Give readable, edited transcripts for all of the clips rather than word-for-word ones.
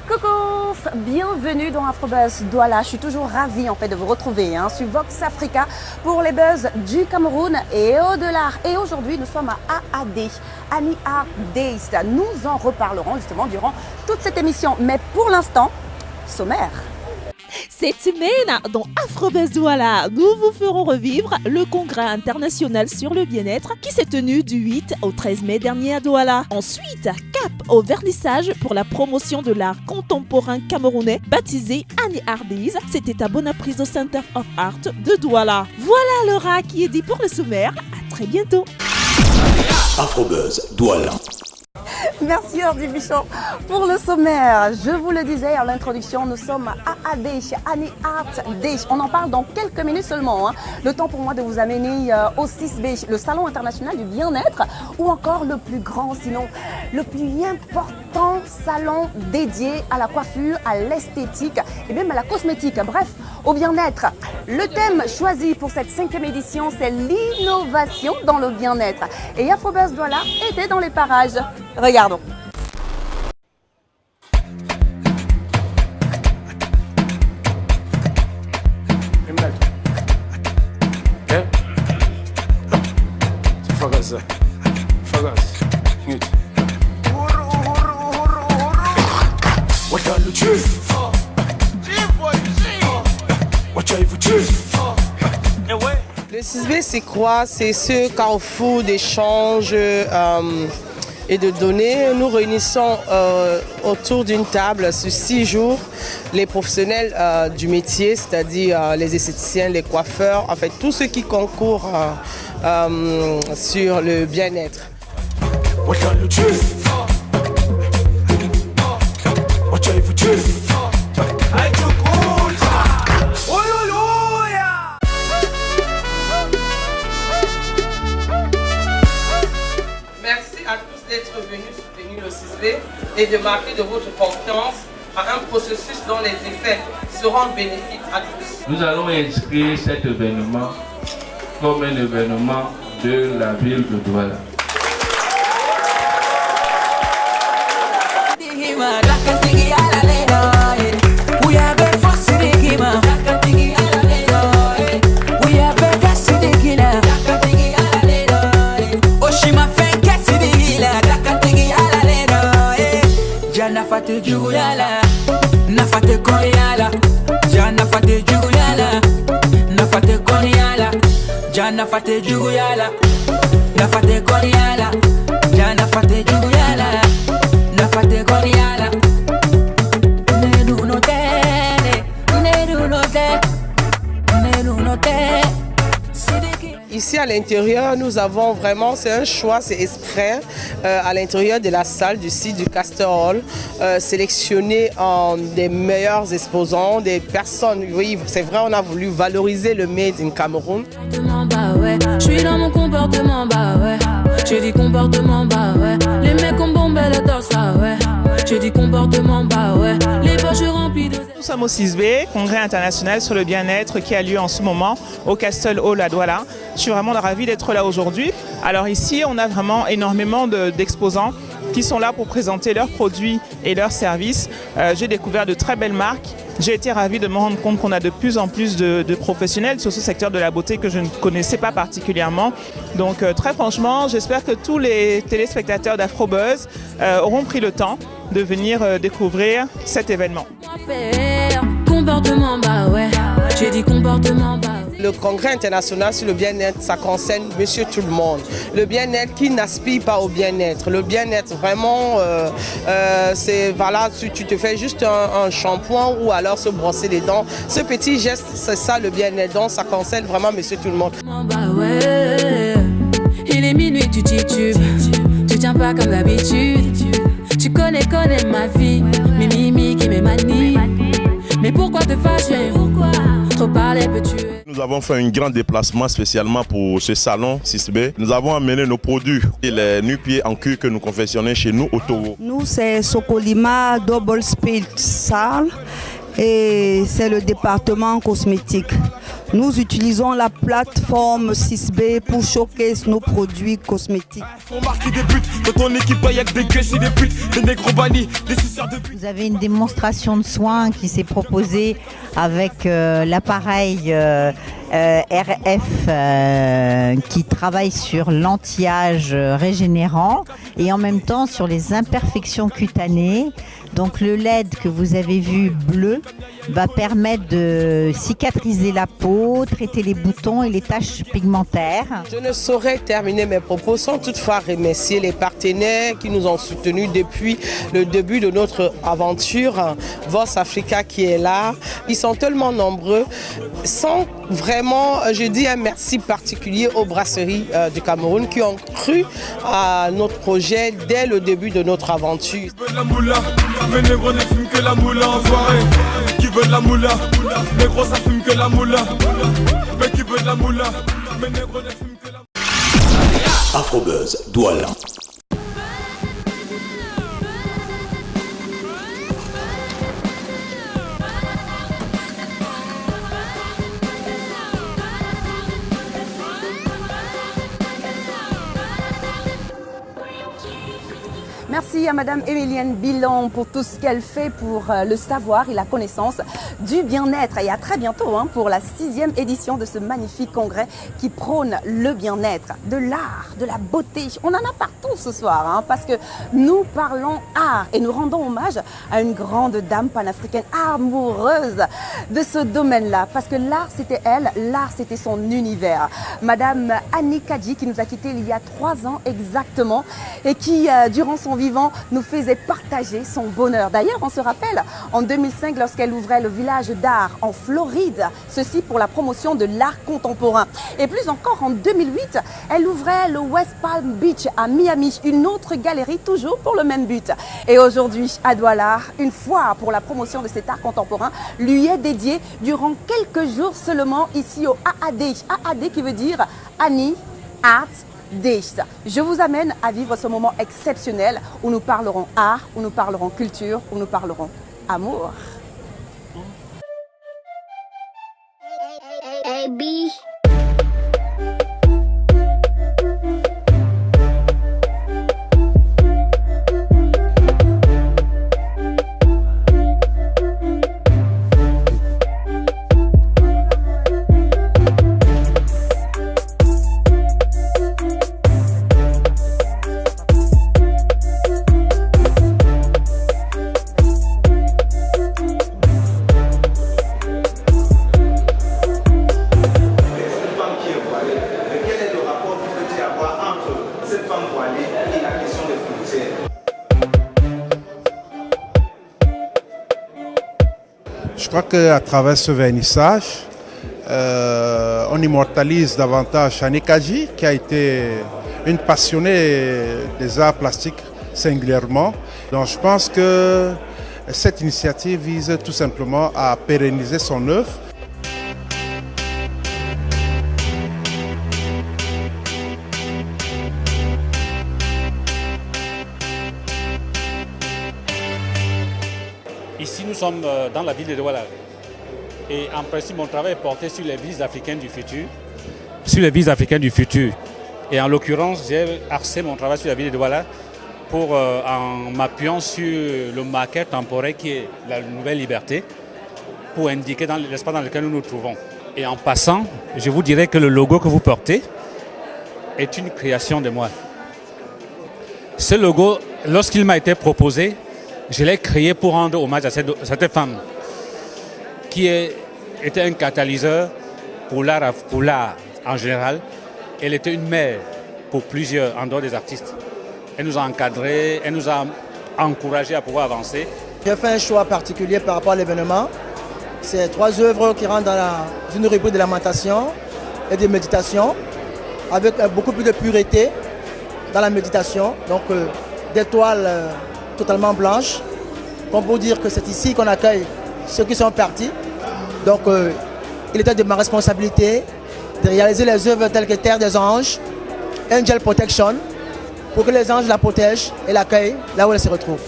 Coucou, bienvenue dans Afrobuzz Douala. Je suis toujours ravie en fait de vous retrouver sur Vox Africa pour les buzz du Cameroun et au-delà. Et aujourd'hui, nous sommes à AAD, Annie Art Days. Nous en reparlerons justement durant toute cette émission. Mais pour l'instant, sommaire. Cette semaine, dans Afrobuzz Douala, nous vous ferons revivre le congrès international sur le bien-être qui s'est tenu du 8 au 13 mai dernier à Douala. Ensuite, cap au vernissage pour la promotion de l'art contemporain camerounais baptisé Annie Art Days. C'était à Bonaprise au Center of Art de Douala. Voilà l'aura qui est dit pour le sommaire. À très bientôt. Afrobuzz Douala. Merci Ordi Bichon pour le sommaire. Je vous le disais en l'introduction, nous sommes à AAD, Annie Art Day. On en parle dans quelques minutes seulement. Le temps pour moi de vous amener au 6B, le Salon international du bien-être, ou encore le plus grand, sinon le plus important salon dédié à la coiffure, à l'esthétique et même à la cosmétique. Bref, au bien-être. Le thème choisi pour cette 5e édition, c'est l'innovation dans le bien-être. Et Afrobuzz Douala était dans les parages. Regardons. Le 6B, c'est quoi? C'est ce carrefour d'échanges et de données. Nous réunissons autour d'une table sur 6 jours les professionnels du métier, c'est-à-dire les esthéticiens, les coiffeurs, en fait tous ceux qui concourent sur le bien-être. D'être venus soutenir le 6B et de marquer de votre confiance à un processus dont les effets seront bénéfiques à tous. Nous allons inscrire cet événement comme un événement de la ville de Douala. Nafate juguyala, nafate konyala, ja nafate juguyala, nafate konyala, ja nafate juguyala, nafate konyala, ja nafate juguyala, nafate konyala. Nedu no te, nedu no te, nedu no te. Ici à l'intérieur, nous avons vraiment, c'est un choix, c'est exprès, à l'intérieur de la salle du site du Castor Hall, sélectionner des meilleurs exposants, des personnes, oui, c'est vrai, on a voulu valoriser le Made in Cameroun. Je suis dans mon comportement, bah ouais. J'ai dit comportement, bah ouais. Les mecs ont bombé le torse, ouais. J'ai dit comportement, bah ouais. Les poches remplies de... Nous sommes au 6B, congrès international sur le bien-être qui a lieu en ce moment au Castle Hall à Douala. Je suis vraiment ravie d'être là aujourd'hui. Alors ici, on a vraiment énormément d'exposants qui sont là pour présenter leurs produits et leurs services. J'ai découvert de très belles marques. J'ai été ravie de me rendre compte qu'on a de plus en plus de professionnels sur ce secteur de la beauté que je ne connaissais pas particulièrement. Donc très franchement, j'espère que tous les téléspectateurs d'Afrobuzz auront pris le temps de venir découvrir cet événement. Comportement, bah ouais. J'ai dit comportement, bah ouais. Le congrès international sur le bien-être, ça concerne monsieur tout le monde. Le bien-être qui n'aspire pas au bien-être. Le bien-être vraiment, c'est voilà, tu te fais juste un shampoing ou alors se brosser les dents. Ce petit geste, c'est ça le bien-être. Donc ça concerne vraiment monsieur tout le monde. Bah ouais. Il est minuit, tu titubes. Tu tiens pas comme d'habitude. Tu connais ma vie. Mes mimiques et mes manies. Mais pourquoi te fâcher? Trop parler peut tuer. Nous avons fait un grand déplacement spécialement pour ce salon 6B. Nous avons amené nos produits et les nu-pieds en cuir que nous confectionnons chez nous au Togo. Nous, c'est Sokolima Double Speed Salle et c'est le département cosmétique. nous utilisons la plateforme 6B pour showcase nos produits cosmétiques. Vous avez une démonstration de soins qui s'est proposée avec l'appareil RF qui travaille sur l'anti-âge régénérant et en même temps sur les imperfections cutanées. Donc le LED que vous avez vu bleu va permettre de cicatriser la peau, traiter les boutons et les taches pigmentaires. Je ne saurais terminer mes propos sans toutefois remercier les partenaires qui nous ont soutenus depuis le début de notre aventure. Voss Africa qui est là, ils sont tellement nombreux. Sans vraiment, je dis un merci particulier aux brasseries du Cameroun qui ont cru à notre projet dès le début de notre aventure. Mais négro ne fume que la moula en soirée. Qui veut de la moula? Négro ça fume que la moula. Mais qui veut de la moula? Mais négro ne fume que la moula. Afrobuzz Douala. Merci à Madame Émilienne Bilan pour tout ce qu'elle fait pour le savoir et la connaissance du bien-être. Et à très bientôt pour la 6e édition de ce magnifique congrès qui prône le bien-être, de l'art, de la beauté. On en a partout ce soir parce que nous parlons art et nous rendons hommage à une grande dame panafricaine amoureuse de ce domaine-là. Parce que l'art c'était elle, l'art c'était son univers. Madame Annie Kadji qui nous a quittés il y a 3 ans exactement et qui durant son vivant nous faisait partager son bonheur. D'ailleurs, on se rappelle en 2005 lorsqu'elle ouvrait le village d'art en Floride, ceci pour la promotion de l'art contemporain. Et plus encore en 2008, elle ouvrait le West Palm Beach à Miami, une autre galerie toujours pour le même but. Et aujourd'hui, à Douala, une foire pour la promotion de cet art contemporain lui est dédiée durant quelques jours seulement ici au AAD. AAD qui veut dire Annie Art Days. Je vous amène à vivre ce moment exceptionnel où nous parlerons art, où nous parlerons culture, où nous parlerons amour. Je crois qu'à travers ce vernissage, on immortalise davantage Annie Kadji, qui a été une passionnée des arts plastiques singulièrement. Donc je pense que cette initiative vise tout simplement à pérenniser son œuvre. Ici, nous sommes dans la ville de Douala. Et en principe, mon travail est porté sur les villes africaines du futur. Sur les villes africaines du futur. Et en l'occurrence, j'ai axé mon travail sur la ville de Douala pour, en m'appuyant sur le marqueur temporel qui est la Nouvelle Liberté, pour indiquer l'espace dans lequel nous nous trouvons. Et en passant, je vous dirais que le logo que vous portez est une création de moi. Ce logo, lorsqu'il m'a été proposé, je l'ai créé pour rendre hommage à cette femme qui était un catalyseur pour l'art en général. Elle était une mère pour plusieurs en dehors des artistes. Elle nous a encadrés, elle nous a encouragés à pouvoir avancer. J'ai fait un choix particulier par rapport à l'événement. C'est 3 œuvres qui rentrent dans une rubrique de lamentation et de méditation, avec beaucoup plus de pureté dans la méditation. Donc des toiles totalement blanches, comme pour dire que c'est ici qu'on accueille ceux qui sont partis. Donc il était de ma responsabilité de réaliser les œuvres telles que Terre des Anges, Angel Protection, pour que les anges la protègent et l'accueillent là où elle se retrouve.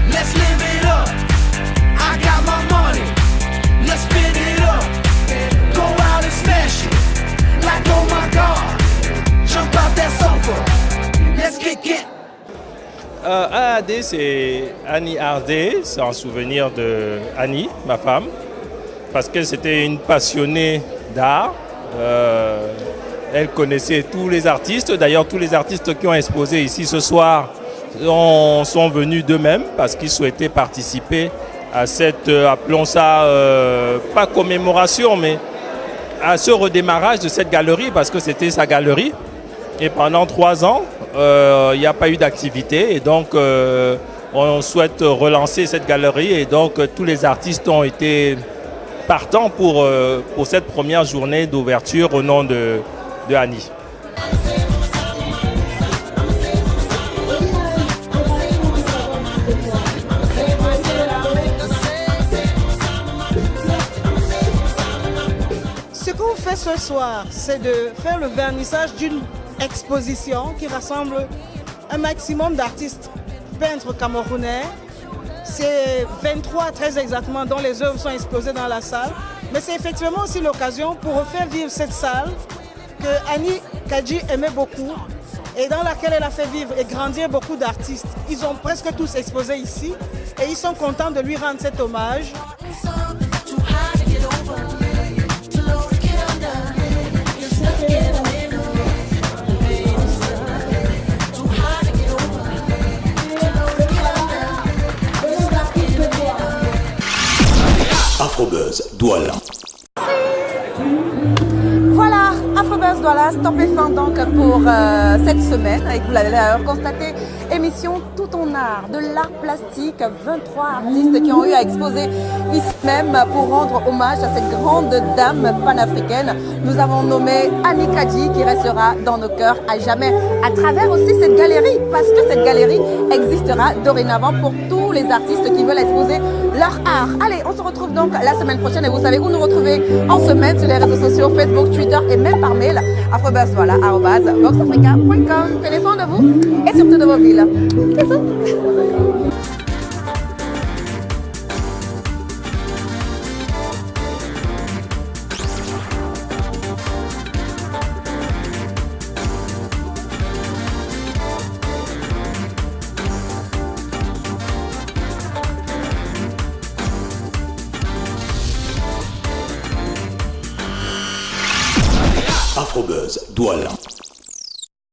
Let's live it up. I got my money. Let's spin it up. AAD, c'est Annie Art Day, c'est en souvenir de Annie, ma femme, parce que c'était une passionnée d'art. Elle connaissait tous les artistes. D'ailleurs, tous les artistes qui ont exposé ici ce soir sont venus d'eux-mêmes parce qu'ils souhaitaient participer à cette, appelons ça, pas commémoration, mais à ce redémarrage de cette galerie, parce que c'était sa galerie. Et pendant 3 ans, il n'y a pas eu d'activité. Et donc, on souhaite relancer cette galerie. Et donc, tous les artistes ont été partants pour cette première journée d'ouverture au nom de Annie. Ce qu'on fait ce soir, c'est de faire le vernissage d'une exposition qui rassemble un maximum d'artistes peintres camerounais. C'est 23 très exactement dont les œuvres sont exposées dans la salle. Mais c'est effectivement aussi l'occasion pour refaire vivre cette salle que Annie Kadji aimait beaucoup et dans laquelle elle a fait vivre et grandir beaucoup d'artistes. Ils ont presque tous exposé ici et ils sont contents de lui rendre cet hommage. Afrobuzz Douala. Voilà, Afrobuzz Douala, stop et fin donc pour cette semaine. Et vous l'avez d'ailleurs constaté, émission tout en art, de l'art plastique, 23 artistes qui ont eu à exposer ici même pour rendre hommage à cette grande dame panafricaine. Nous avons nommé Annie Kadji qui restera dans nos cœurs à jamais à travers aussi cette galerie, parce que cette galerie existera dorénavant pour tous les artistes qui veulent exposer leur art. Allez, on se retrouve donc la semaine prochaine et vous savez où nous retrouver en semaine sur les réseaux sociaux, Facebook, Twitter et même par mail, afrobuzzwala@voxafrica.com. Prenez soin de vous et surtout de vos villes. Bisous. Afrobuzz Douala.